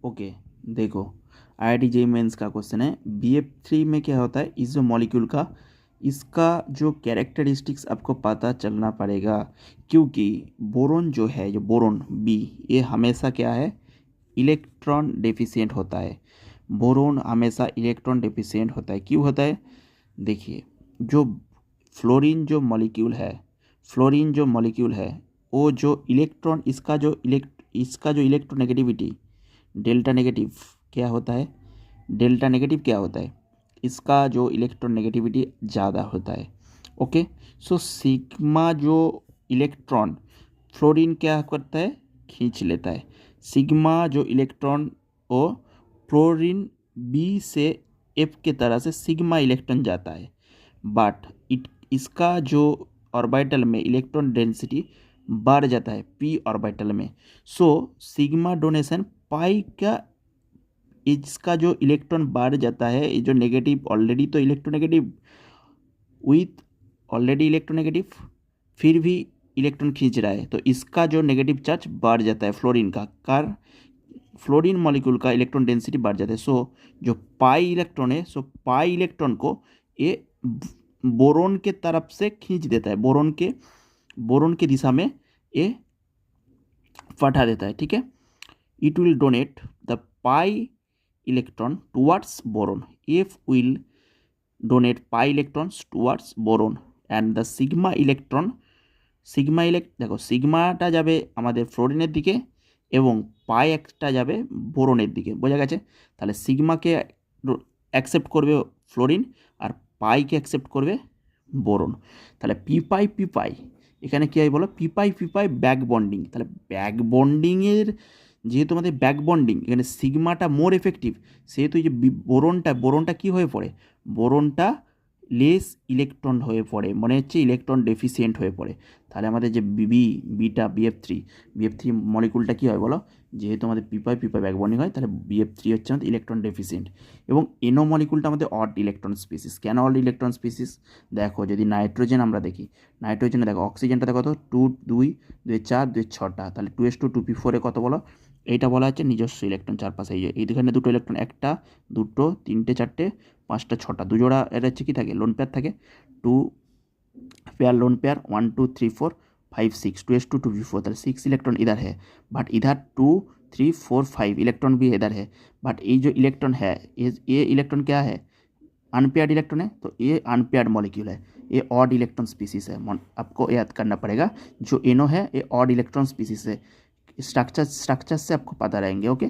Okay, देखो IIT JEE mains का question है। BF3 में क्या होता है, इस जो मॉलिक्यूल का इसका जो कैरेक्टरिस्टिक्स आपको पता चलना पड़ेगा, क्योंकि बोरोन जो है, जो बोरोन बी, ये हमेशा क्या है, इलेक्ट्रॉन डेफिशिएंट होता है। बोरोन हमेशा इलेक्ट्रॉन डेफिशिएंट होता है। क्यों होता है, देखिए, जो फ्लोरीन जो मॉलिक्यूल है वो जो इलेक्ट्रॉन, इसका जो इलेक्ट्रोनेगेटिविटी डेल्टा नेगेटिव क्या होता है, इसका जो इलेक्ट्रोनेगेटिविटी ज़्यादा होता है। ओके, सो सिग्मा जो इलेक्ट्रॉन फ्लोरीन क्या करता है, खींच लेता है। सिग्मा जो इलेक्ट्रॉन वो फ्लोरीन बी से एफ के तरह से सिग्मा इलेक्ट्रॉन जाता है, बट इसका जो ऑर्बिटल में इलेक्ट्रॉन डेंसिटी बढ़ जाता है पी ऑर्बिटल में। सो सिग्मा डोनेशन पाई का, इसका जो इलेक्ट्रॉन बढ़ जाता है, ये जो नेगेटिव ऑलरेडी तो इलेक्ट्रोनेगेटिव विथ ऑलरेडी इलेक्ट्रोनेगेटिव, फिर भी इलेक्ट्रॉन खींच रहा है, तो इसका जो नेगेटिव चार्ज बढ़ जाता है फ्लोरीन का, फ्लोरीन मॉलिक्यूल का इलेक्ट्रॉन डेंसिटी बढ़ जाता है। सो जो पाई इलेक्ट्रॉन है, सो पाई इलेक्ट्रॉन को ये बोरोन के तरफ से खींच देता है, बोरोन के दिशा में ये पठा देता है। ठीक है, it will donate the pi electron towards boron. F will donate pi electrons towards boron and the দেখো সিগমাটা যাবে আমাদের ফ্লোরিনের দিকে এবং পাই একটা যাবে বোরনের দিকে। বোঝা গেছে? তাহলে সিগমাকে অ্যাকসেপ্ট করবে ফ্লোরিন আর পাইকে অ্যাকসেপ্ট করবে বোরন। তাহলে পি পাই এখানে কী হয় বলো, পি পাই ব্যাক বন্ডিং। তাহলে ব্যাক বন্ডিংয়ের, যেহেতু আমাদের ব্যাক বন্ডিং এখানে সিগমাটা মোর এফেক্টিভ, সেহেতু এই যে বোরনটা কী হয়ে পড়ে, বোরনটা লেস ইলেকট্রন হয়ে পড়ে, মনে হচ্ছে ইলেকট্রন ডেফিসিয়েন্ট হয়ে পড়ে। তাহলে আমাদের যে BF3 মলিকুলটা কী হয় বলো, যেহেতু আমাদের পি পাই ব্যাক বন্ডিং হয়, তাহলে BF3 হচ্ছে আমাদের ইলেকট্রন ডেফিসিয়েন্ট। এবং NO মলিকুলটা আমাদের অড ইলেকট্রন স্পিসিস। কেন অড ইলেকট্রন স্পিসিস, দেখো যদি নাইট্রোজেন আমরা দেখি, নাইট্রোজেনে দেখো অক্সিজেনটা দেখো তো 2 2 2 4 2 6টা, তাহলে 2s2 2p4 কত বলো, এইটা বলা হচ্ছে নিজস্ব ইলেকট্রন চারপাশে। এইখানে দুটো ইলেকট্রন, একটা দুটো তিনটে চারটে পাঁচটা ছটা, দুজোড়া এটা হচ্ছে কী থাকে, লোন পেয়ার থাকে, 2 pair lone pair 1 2 3 4 5 6, 2s2 2p4, তাহলে 6 इलेक्ट्रॉन इधर है, बट इधर 2 3 4 5 इलेक्ट्रॉन भी इधर है। बट ये जो इलेक्ट्रॉन है, ये इलेक्ट्रॉन क्या है, अनपेयर्ड इलेक्ट्रॉन है, तो ये अनपेयर्ड मॉलिक्यूल है, ये ऑड इलेक्ट्रॉन स्पीसीज है। आपको याद करना पड़ेगा, जो NO है ये ऑड इलेक्ट्रॉन स्पीसीज है। स्ट्रक्चर से आपको पता रहेंगे। ओके।